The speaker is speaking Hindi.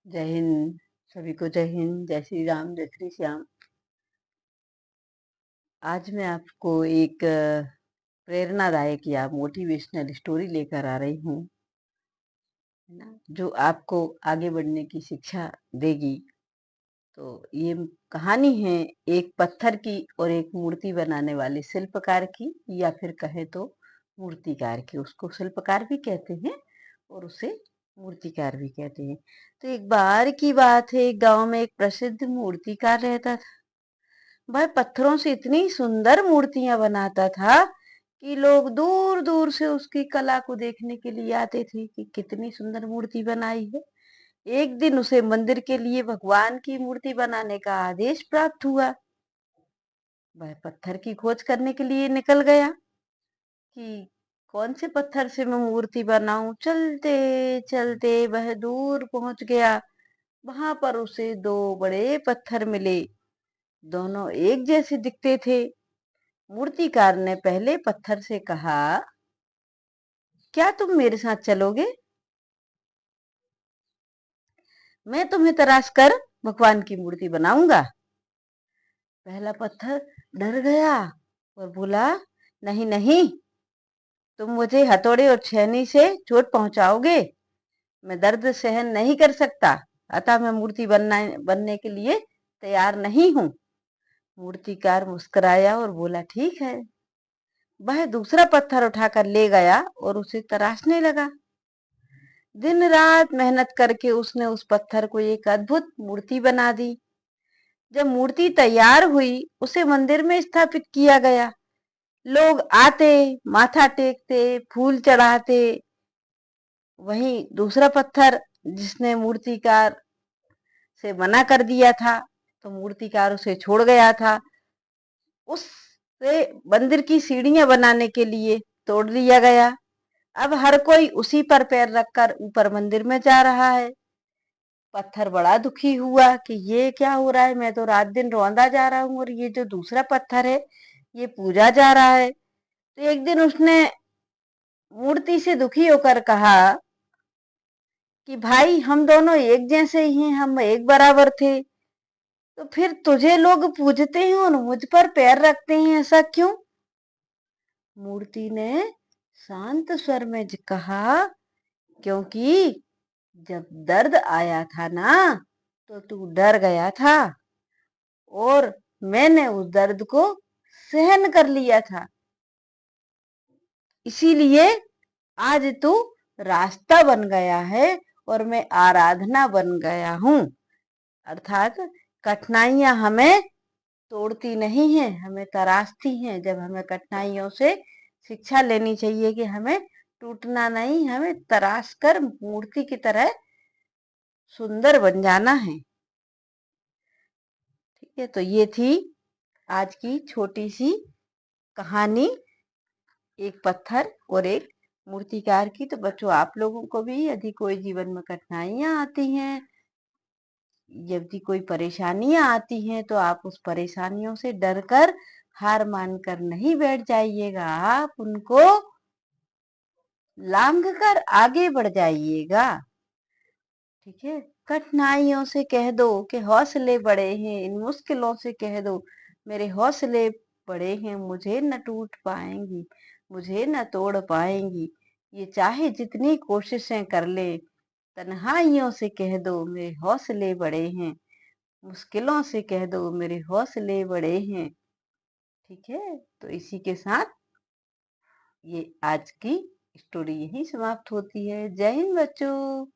जय हिंद। सभी को जय हिंद, जय श्री राम, जय श्री श्याम। आज मैं आपको एक प्रेरणादायक या मोटिवेशनल स्टोरी लेकर आ रही हूँ, है ना, जो आपको आगे बढ़ने की शिक्षा देगी। तो ये कहानी है एक पत्थर की और एक मूर्ति बनाने वाले शिल्पकार की, या फिर कहे तो मूर्तिकार की। उसको शिल्पकार भी कहते हैं और उसे मूर्तिकार भी कहते हैं। तो एक बार की बात है, एक गांव में एक प्रसिद्ध मूर्तिकार रहता था। वह पत्थरों से इतनी सुंदर मूर्तियां बनाता था कि लोग दूर दूर से उसकी कला को देखने के लिए आते थे कि कितनी सुंदर मूर्ति बनाई है। एक दिन उसे मंदिर के लिए भगवान की मूर्ति बनाने का आदेश प्राप्त हुआ। वह पत्थर की खोज करने के लिए निकल गया कि कौन से पत्थर से मैं मूर्ति बनाऊं। चलते चलते वह दूर पहुंच गया। वहां पर उसे दो बड़े पत्थर मिले। दोनों एक जैसे दिखते थे। मूर्तिकार ने पहले पत्थर से कहा, क्या तुम मेरे साथ चलोगे? मैं तुम्हें तराश कर भगवान की मूर्ति बनाऊंगा। पहला पत्थर डर गया और बोला, नहीं नहीं, तुम मुझे हथौड़े और छेनी से चोट पहुंचाओगे। मैं दर्द सहन नहीं कर सकता, अतः मैं मूर्ति बनने के लिए तैयार नहीं हूं। मूर्तिकार मुस्कुराया और बोला, ठीक है। वह दूसरा पत्थर उठाकर ले गया और उसे तराशने लगा। दिन रात मेहनत करके उसने उस पत्थर को एक अद्भुत मूर्ति बना दी। जब मूर्ति तैयार हुई, उसे मंदिर में स्थापित किया गया। लोग आते, माथा टेकते, फूल चढ़ाते। वहीं दूसरा पत्थर जिसने मूर्तिकार से मना कर दिया था, तो मूर्तिकार उसे छोड़ गया था, उससे मंदिर की सीढ़ियां बनाने के लिए तोड़ दिया गया। अब हर कोई उसी पर पैर रखकर ऊपर मंदिर में जा रहा है। पत्थर बड़ा दुखी हुआ कि ये क्या हो रहा है, मैं तो रात दिन रौंदा जा रहा हूँ और ये जो दूसरा पत्थर है ये पूजा जा रहा है। तो एक दिन उसने मूर्ति से दुखी होकर कहा कि भाई, हम दोनों एक जैसे ही हैं, हम एक बराबर थे, तो फिर तुझे लोग पूजते हैं और मुझ पर पैर रखते हैं, ऐसा क्यों? मूर्ति ने शांत स्वर में कहा, क्योंकि जब दर्द आया था ना, तो तू डर गया था और मैंने उस दर्द को सहन कर लिया था। इसीलिए आज तू रास्ता बन गया है और मैं आराधना बन गया हूँ। अर्थात कठिनाइयां हमें तोड़ती नहीं है, हमें तराशती हैं। जब हमें कठिनाइयों से शिक्षा लेनी चाहिए कि हमें टूटना नहीं, हमें तराश कर मूर्ति की तरह सुंदर बन जाना है। ठीक है, तो ये थी आज की छोटी सी कहानी, एक पत्थर और एक मूर्तिकार की। तो बच्चों, आप लोगों को भी यदि कोई जीवन में कठिनाइयां आती हैं, यदि कोई परेशानियां आती हैं, तो आप उस परेशानियों से डरकर, हार मानकर नहीं बैठ जाइएगा। आप उनको लांघ कर आगे बढ़ जाइएगा। ठीक है, कठिनाइयों से कह दो कि हौसले बड़े हैं। इन मुश्किलों से कह दो, मेरे हौसले बड़े हैं, मुझे न टूट पाएंगी, मुझे न तोड़ पाएंगी। ये चाहे जितनी कोशिशें कर ले। तन्हाइयों से कह दो, मेरे हौसले बड़े हैं। मुश्किलों से कह दो, मेरे हौसले बड़े हैं। ठीक है, तो इसी के साथ ये आज की स्टोरी यहीं समाप्त होती है। जय हिंद बच्चों।